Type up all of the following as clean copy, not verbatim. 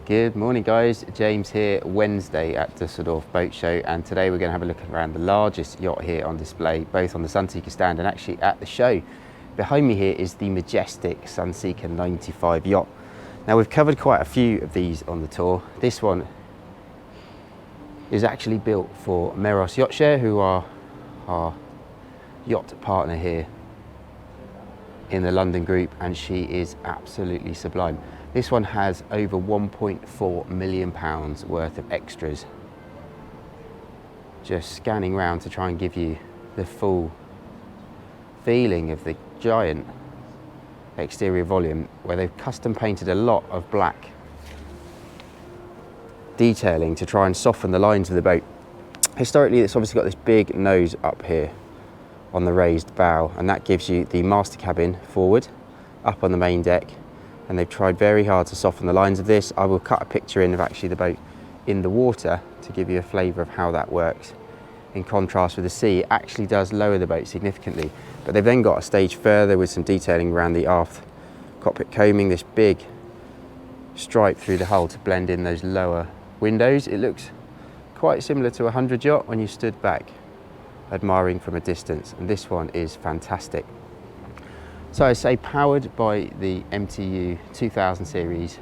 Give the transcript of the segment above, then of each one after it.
Good morning guys, James here, Wednesday at Düsseldorf Boat Show, and today we're going to have a look around the largest yacht here on display, both on the Sunseeker stand and actually at the show. Behind me here is the majestic Sunseeker 95 yacht. Now we've covered quite a few of these on the tour. This one is actually built for Meros Yacht Share, who are our yacht partner here in the London Group, and she is absolutely sublime. This one has over £1.4 million worth of extras. Just scanning around to try and give you the full feeling of the giant exterior volume, where they've custom painted a lot of black detailing to try and soften the lines of the boat. Historically, it's obviously got this big nose up here on the raised bow, and that gives you the master cabin forward, up on the main deck. And they've tried very hard to soften the lines of this. I will cut a picture in of actually the boat in the water to give you a flavour of how that works. In contrast with the sea, it actually does lower the boat significantly. But they've then got a stage further with some detailing around the aft cockpit coaming, this big stripe through the hull to blend in those lower windows. It looks quite similar to a 100 yacht when you stood back admiring from a distance, and this one is fantastic. So I say powered by the MTU 2000 series,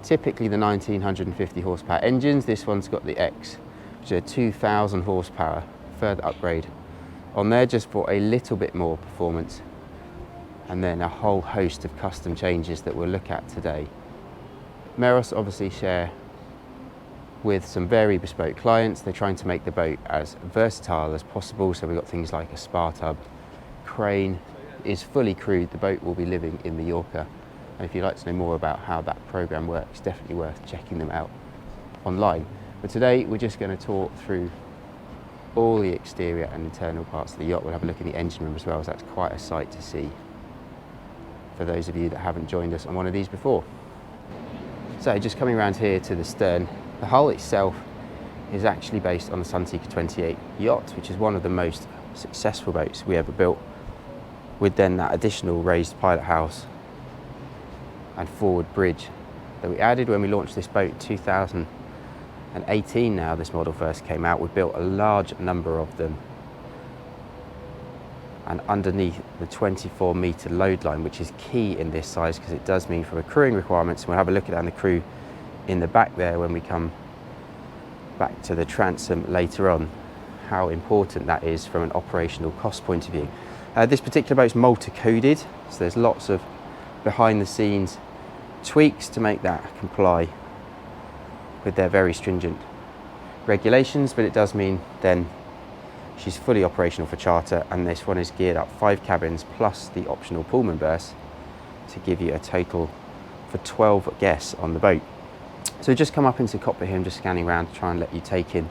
typically the 1950 horsepower engines. This one's got the X, which is a 2000 horsepower, further upgrade on there just for a little bit more performance, and then a whole host of custom changes that we'll look at today. Meros obviously share with some very bespoke clients. They're trying to make the boat as versatile as possible, so we've got things like a spar tub, crane. Is fully crewed. The boat will be living in Mallorca, and if you'd like to know more about how that program works, definitely worth checking them out online. But today we're just going to talk through all the exterior and internal parts of the yacht. We'll have a look in the engine room as well, as that's quite a sight to see for those of you that haven't joined us on one of these before. So just coming around here to the stern, the hull itself is actually based on the Sunseeker 28 yacht, which is one of the most successful boats we ever built, with then that additional raised pilot house and forward bridge that we added when we launched this boat in 2018. Now this model first came out, we built a large number of them, and underneath the 24-metre load line, which is key in this size because it does mean from a crewing requirements, and we'll have a look at the crew in the back there when we come back to the transom later on, how important that is from an operational cost point of view. This particular boat's multi-coded, so there's lots of behind-the-scenes tweaks to make that comply with their very stringent regulations, but it does mean then she's fully operational for charter, and this one is geared up 5 cabins plus the optional Pullman berth to give you a total for 12 guests on the boat. So just come up into Cockpit here. I'm just scanning around to try and let you take in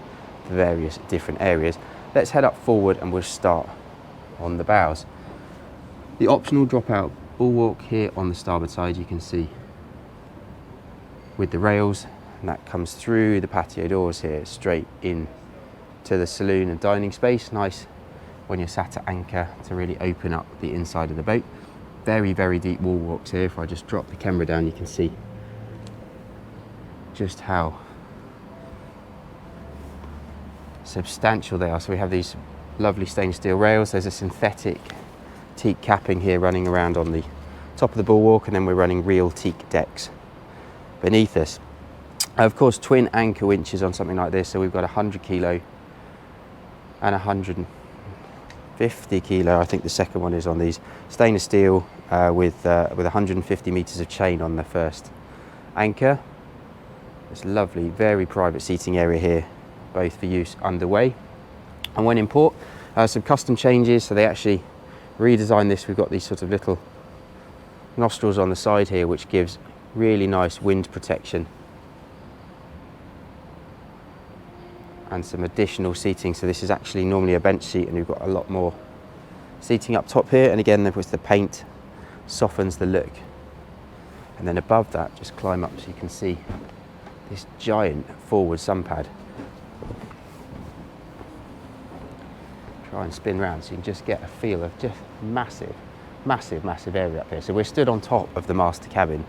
the various different areas. Let's head up forward and we'll start on the bows. The optional drop-out bulwark here on the starboard side, you can see with the rails, and that comes through the patio doors here straight in to the saloon and dining space. Nice when you're sat at anchor to really open up the inside of the boat. Very, very deep wall walks here. If I just drop the camera down, you can see just how substantial they are. So we have these lovely stainless steel rails. There's a synthetic teak capping here running around on the top of the bulwark, and then we're running real teak decks beneath us. Of course, twin anchor winches on something like this, so we've got 100 kilo and 150 kilo, I think the second one is, on these stainless steel with 150 meters of chain on the first anchor. This lovely, very private seating area here, both for use underway and when in port. Some custom changes, so they actually redesigned this. We've got these sort of little nostrils on the side here, which gives really nice wind protection, and some additional seating. So this is actually normally a bench seat, and we've got a lot more seating up top here, and again with the paint softens the look. And then above that, just climb up so you can see this giant forward sun pad. Try and spin round so you can just get a feel of just massive area up here. So we're stood on top of the master cabin,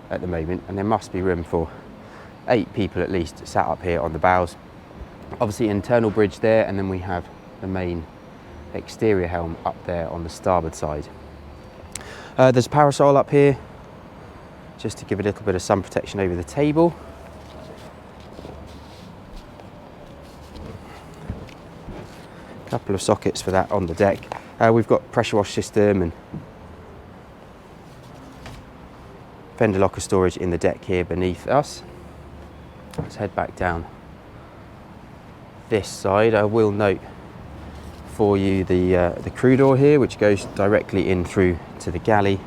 at the moment, and there must be room for 8 people at least sat up here on the bows. Obviously internal bridge there, and then we have the main exterior helm up there on the starboard side. There's a parasol up here just to give a little bit of sun protection over the table. A couple of sockets for that on the deck. We've got pressure wash system and fender locker storage in the deck here beneath us. Let's head back down this side. I will note for you the crew door here, which goes directly in through to the galley.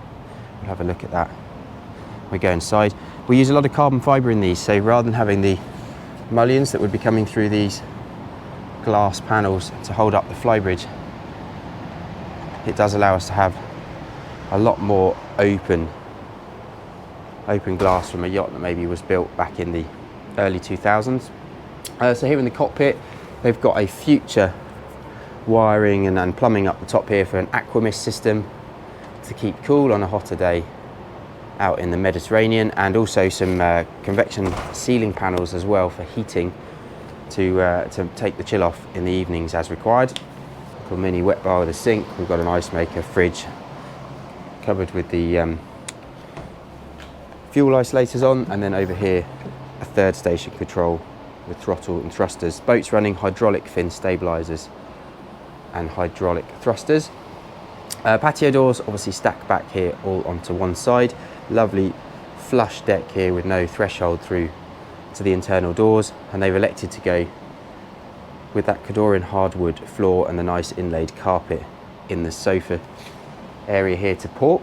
We'll have a look at that when we go inside. We use a lot of carbon fibre in these, so rather than having the mullions that would be coming through these glass panels to hold up the Flybridge, it does allow us to have a lot more open glass from a yacht that maybe was built back in the early 2000s. So here in the cockpit, they've got a future wiring and plumbing up the top here for an aquamist system to keep cool on a hotter day out in the Mediterranean, and also some convection ceiling panels as well for heating to take the chill off in the evenings as required. A mini wet bar with a sink. We've got an ice maker, fridge covered with the fuel isolators on, and then over here a third station control with throttle and thrusters. Boats running hydraulic fin stabilizers and hydraulic thrusters. Patio doors obviously stack back here all onto one side. Lovely flush deck here with no threshold through to the internal doors, and they've elected to go with that Cadoran hardwood floor and the nice inlaid carpet in the sofa area here to port.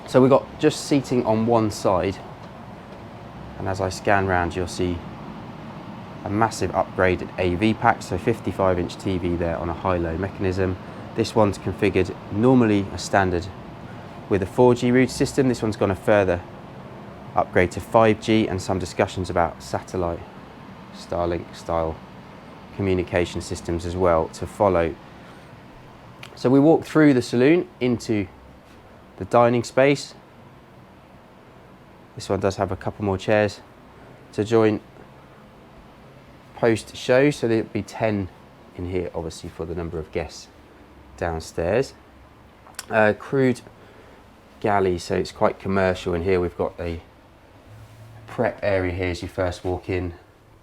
So we've got just seating on one side, and as I scan round you'll see a massive upgraded AV pack, so 55-inch TV there on a high-low mechanism. This one's configured normally a standard with a 4G router system. This one's gone a further upgrade to 5G, and some discussions about satellite Starlink style communication systems as well to follow. So we walk through the saloon into the dining space. This one does have a couple more chairs to join post show, so there'll be 10 in here obviously for the number of guests downstairs. Crude galley, so it's quite commercial in here. We've got a prep area here as you first walk in.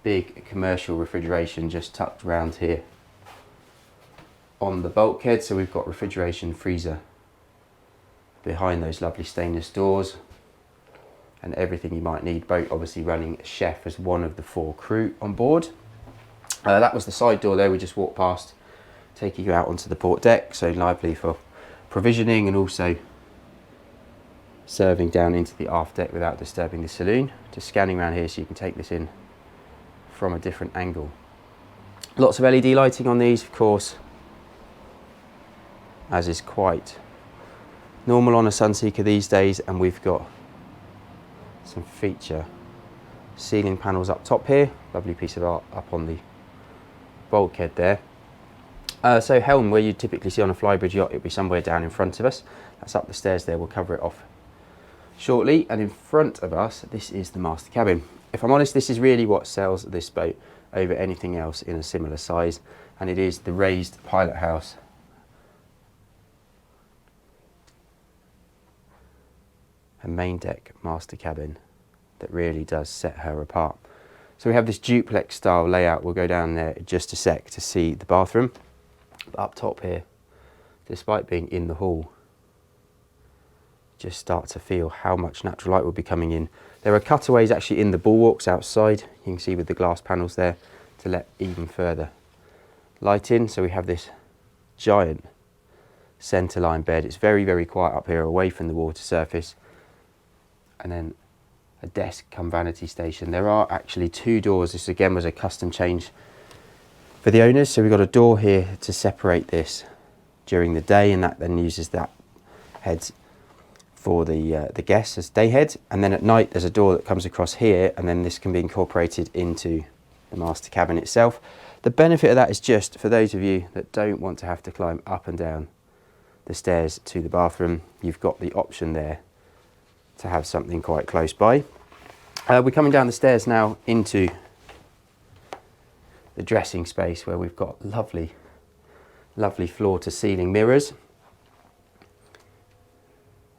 Big commercial refrigeration just tucked around here on the bulkhead, so we've got refrigeration freezer behind those lovely stainless doors and everything you might need. Boat obviously running a chef as one of the 4 crew on board. That was the side door there we just walked past, taking you out onto the port deck, so lively for provisioning and also serving down into the aft deck without disturbing the saloon. Just scanning around here so you can take this in from a different angle. Lots of LED lighting on these, of course, as is quite normal on a Sunseeker these days, and we've got some feature ceiling panels up top here. Lovely piece of art up on the bulkhead there. So helm, where you typically see on a Flybridge yacht, it'll be somewhere down in front of us. That's up the stairs there, we'll cover it off shortly. And in front of us, this is the master cabin. If I'm honest, this is really what sells this boat over anything else in a similar size, and it is the raised pilot house and main deck master cabin that really does set her apart. So we have this duplex style layout. We'll go down there in just a sec to see the bathroom. But up top here, despite being in the hall, just start to feel how much natural light will be coming in. There are cutaways actually in the bulwarks outside, you can see with the glass panels there, to let even further light in. So we have this giant centerline bed. It's very, very quiet up here, away from the water surface. And then a desk come vanity station. There are actually 2 doors. This again was a custom change for the owners. So we've got a door here to separate this during the day, and that then uses that heads for the guests as day head. And then at night there's a door that comes across here, and then this can be incorporated into the master cabin itself. The benefit of that is just for those of you that don't want to have to climb up and down the stairs to the bathroom, you've got the option there to have something quite close by. We're coming down the stairs now into the dressing space, where we've got lovely floor to ceiling mirrors,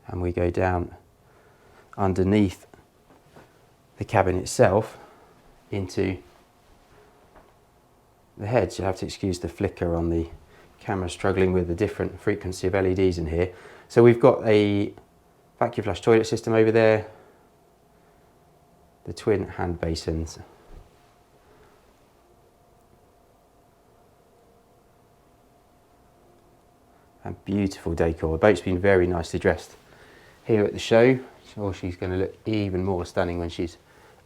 and we go down underneath the cabin itself into the heads. You'll have to excuse the flicker on the camera, struggling with the different frequency of LEDs in here. So we've got a vacuum flush toilet system over there, the twin hand basins, and beautiful decor. The boat's been very nicely dressed here at the show. Sure, she's going to look even more stunning when she's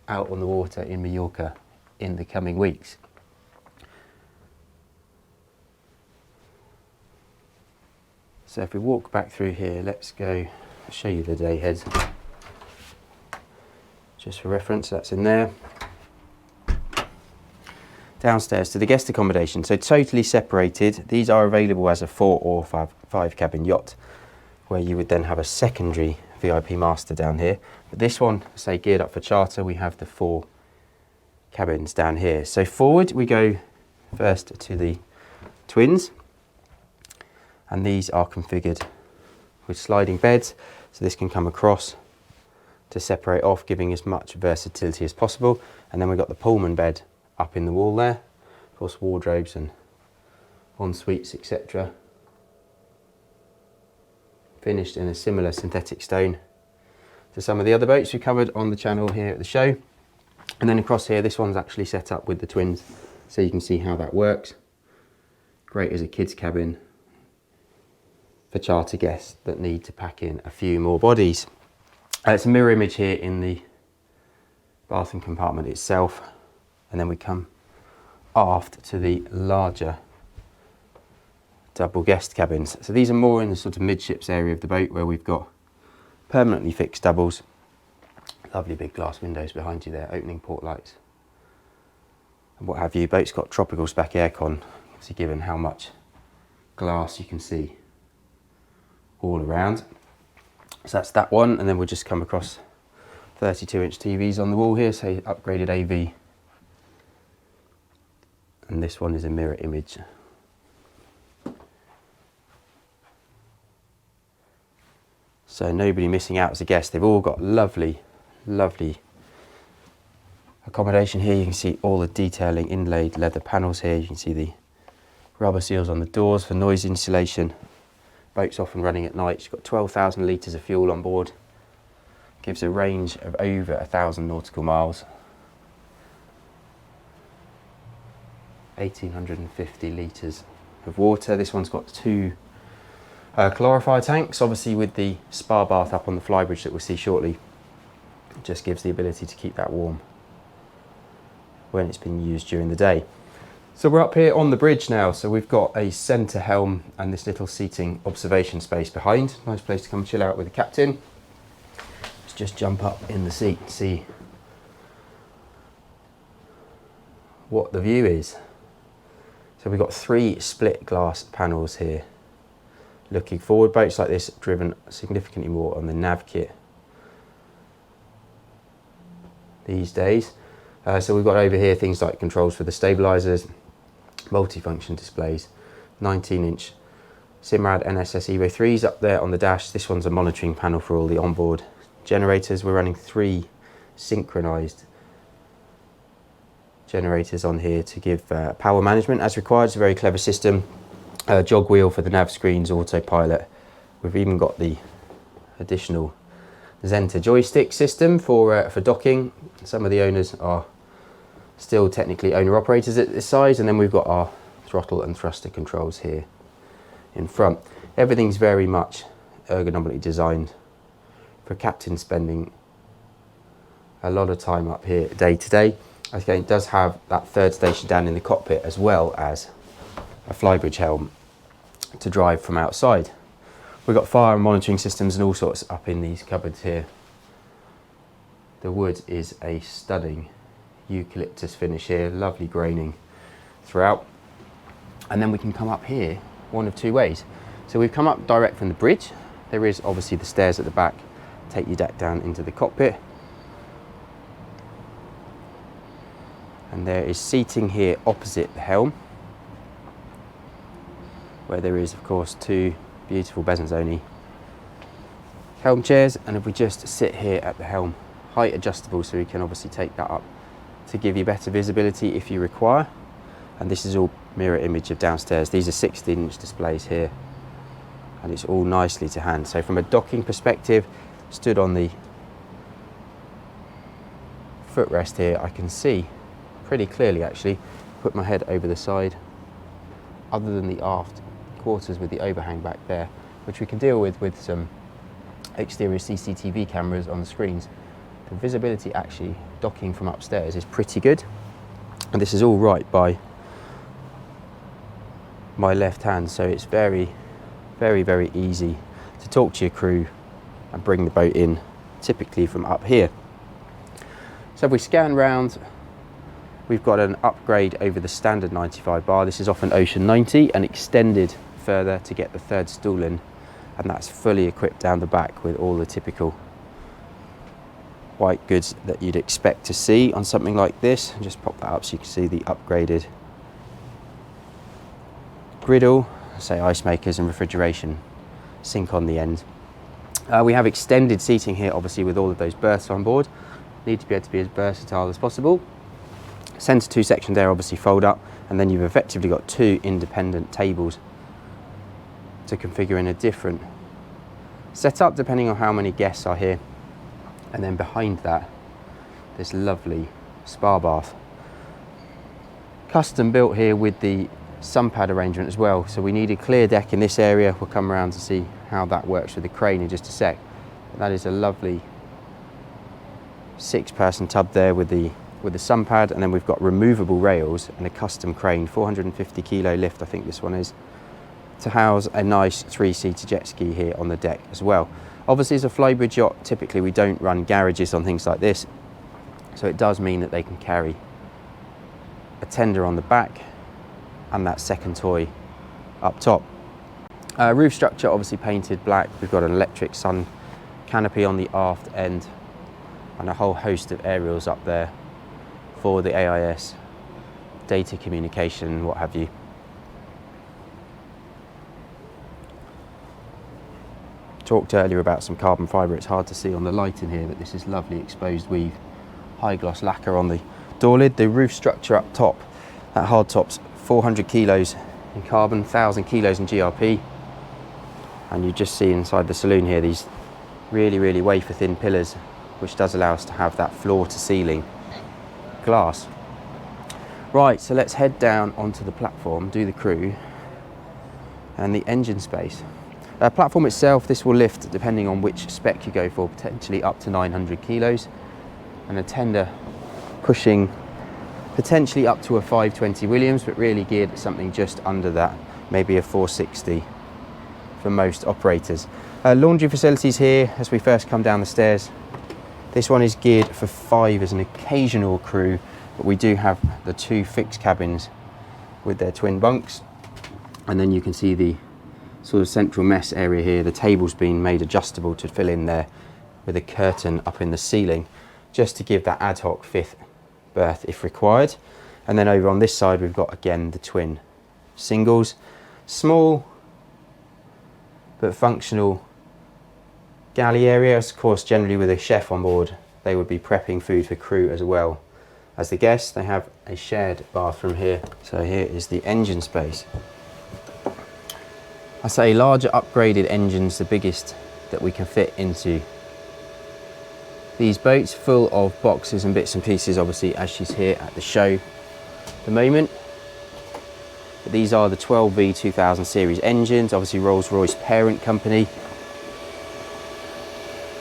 out on the water in Mallorca in the coming weeks. So if we walk back through here, let's go show you the day heads. Just for reference, that's in there. Downstairs to the guest accommodation, so totally separated. These are available as a 4 or 5 cabin yacht, where you would then have a secondary VIP master down here. But this one, say geared up for charter, we have the 4 cabins down here. So forward we go first to the twins, and these are configured with sliding beds, so this can come across to separate off, giving as much versatility as possible. And then we've got the Pullman bed up in the wall there, of course wardrobes and en-suites, etc. Finished in a similar synthetic stone to some of the other boats we covered on the channel here at the show. And then across here, this one's actually set up with the twins, so you can see how that works. Great as a kids cabin for charter guests that need to pack in a few more bodies. It's a mirror image here in the bathroom compartment itself, and then we come aft to the larger double guest cabins. So these are more in the sort of midships area of the boat, where we've got permanently fixed doubles, lovely big glass windows behind you there, opening port lights and what have you. Boat's got tropical spec aircon, obviously given how much glass you can see all around. So that's that one, and then we'll just come across 32-inch TVs on the wall here, so upgraded AV. And this one is a mirror image. So nobody missing out as a guest. They've all got lovely accommodation here. You can see all the detailing, inlaid leather panels here. You can see the rubber seals on the doors for noise insulation. Boat's often running at night. She's got 12,000 litres of fuel on board. Gives a range of over 1,000 nautical miles. 1,850 litres of water. This one's got 2 calorifier tanks, obviously with the spa bath up on the Flybridge that we'll see shortly. It just gives the ability to keep that warm when it's being used during the day. So we're up here on the bridge now, so we've got a centre helm and this little seating observation space behind. Nice place to come chill out with the captain. Let's just jump up in the seat and see what the view is. So we've got 3 split glass panels here. Looking forward, boats like this driven significantly more on the nav kit these days. So we've got over here things like controls for the stabilisers, multifunction displays, 19-inch Simrad NSS Evo 3s up there on the dash. This one's a monitoring panel for all the onboard generators. We're running 3 synchronised generators on here to give power management as required. It's a very clever system. Jog wheel for the nav screens, autopilot. We've even got the additional Zenta joystick system for docking. Some of the owners are still technically owner operators at this size, and then we've got our throttle and thruster controls here in front. Everything's very much ergonomically designed for captain spending a lot of time up here day to day. Again, it does have that third station down in the cockpit, as well as a Flybridge helm to drive from outside. We've got fire and monitoring systems and all sorts up in these cupboards here. The wood is a stunning eucalyptus finish here, lovely graining throughout. And then we can come up here one of 2 ways. So we've come up direct from the bridge. There is obviously the stairs at the back take your deck down into the cockpit. And there is seating here opposite the helm, where there is of course two beautiful Bezons-only helm chairs. And if we just sit here at the helm, height adjustable, so we can obviously take that up to give you better visibility if you require. And this is all mirror image of downstairs. These are 16-inch displays here, and it's all nicely to hand. So from a docking perspective, stood on the footrest here, I can see pretty clearly actually. Put my head over the side, other than the aft quarters with the overhang back there, which we can deal with some exterior CCTV cameras on the screens. The visibility actually docking from upstairs is pretty good, and this is all right by my left hand, so it's very easy to talk to your crew and bring the boat in, typically from up here. So if we scan round, we've got an upgrade over the standard 95 bar. This is off an Ocean 90 and extended further to get the third stool in, and that's fully equipped down the back with all the typical white goods that you'd expect to see on something like this. And just pop that up so you can see the upgraded griddle, say ice makers and refrigeration sink on the end. We have extended seating here, obviously with all of those berths on board. Need to be able to be as versatile as possible. Centre two section there obviously fold up, and then you've effectively got two independent tables to configure in a different setup depending on how many guests are here. And then behind that, this lovely spa bath, custom built here with the sun pad arrangement as well. So we need a clear deck in this area. We'll come around to see how that works with the crane in just a sec. But that is a lovely 6-person tub there with the sun pad, and then we've got removable rails and a custom crane, 450 kilo lift I think this one is, to house a nice 3-seater jet ski here on the deck as well. Obviously, as a Flybridge yacht, typically we don't run garages on things like this, so it does mean that they can carry a tender on the back and that second toy up top. Roof structure obviously painted black. We've got an electric sun canopy on the aft end and a whole host of aerials up there for the AIS, data communication, what have you. Talked earlier about some carbon fibre. It's hard to see on the light in here, but this is lovely exposed weave, high gloss lacquer on the door lid. The roof structure up top, that hard top's 400 kilos in carbon, 1,000 kilos in GRP. And you just see inside the saloon here these really wafer thin pillars, which does allow us to have that floor to ceiling glass. Right, so let's head down onto the platform, do the crew and the engine space. Platform itself, this will lift, depending on which spec you go for, potentially up to 900 kilos, and a tender pushing potentially up to a 520 Williams, but really geared at something just under that, maybe a 460 for most operators. Laundry facilities here as we first come down the stairs. This one is geared for 5 as an occasional crew, but we do have the 2 fixed cabins with their twin bunks, and then you can see the sort of central mess area here. The table's been made adjustable to fill in there with a curtain up in the ceiling, just to give that ad hoc 5th berth if required. And then over on this side we've got again the twin singles, small but functional galley areas. Of course, generally with a chef on board, they would be prepping food for crew as well as the guests. They have a shared bathroom here. So here is the engine space. I say larger upgraded engines, the biggest that we can fit into these boats, full of boxes and bits and pieces, obviously, as she's here at the show at the moment. But these are the 12V 2000 series engines, obviously Rolls-Royce parent company.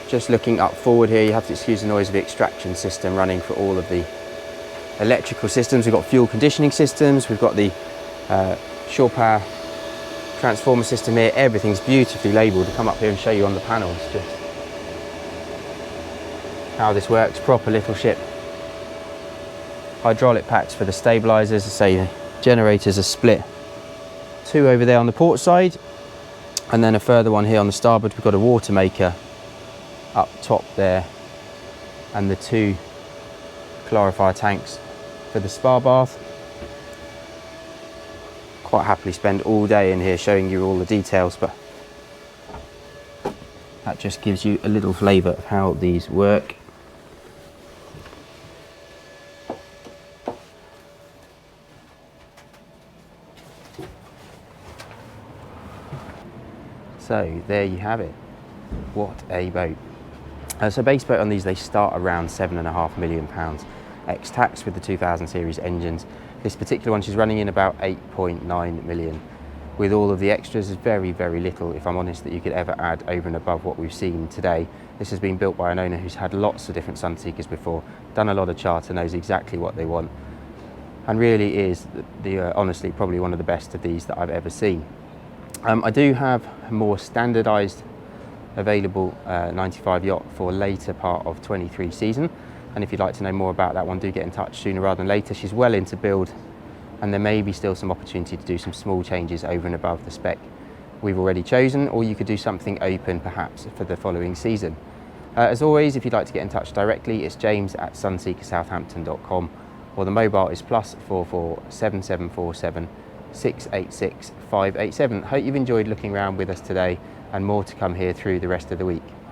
Just looking up forward here, you have to excuse the noise of the extraction system running for all of the electrical systems. We've got fuel conditioning systems, we've got the shore power transformer system here. Everything's beautifully labelled. To come up here and show you on the panels just how this works. Proper little ship. Hydraulic packs for the stabilisers. I say the generators are split. 2 over there on the port side, and then a further one here on the starboard. We've got a water maker up top there, and the 2 clarifier tanks for the spa bath. Quite happily spend all day in here showing you all the details, but that just gives you a little flavour of how these work. So there you have it. What a boat. So base boat on these, they start around £7.5 million ex-tax with the 2000 series engines. This particular one, she's running in about 8.9 million. With all of the extras, there's very, very little, if I'm honest, that you could ever add over and above what we've seen today. This has been built by an owner who's had lots of different Sunseekers before, done a lot of charter, knows exactly what they want, and really is, honestly, probably one of the best of these that I've ever seen. I do have a more standardised available 95 yacht for later part of 23 season, and if you'd like to know more about that one, do get in touch sooner rather than later. She's well into build, and there may be still some opportunity to do some small changes over and above the spec we've already chosen, or you could do something open perhaps for the following season. As always, if you'd like to get in touch directly, it's james@sunseekersouthampton.com, or the mobile is +44 7747 686 587. Hope you've enjoyed looking around with us today, and more to come here through the rest of the week.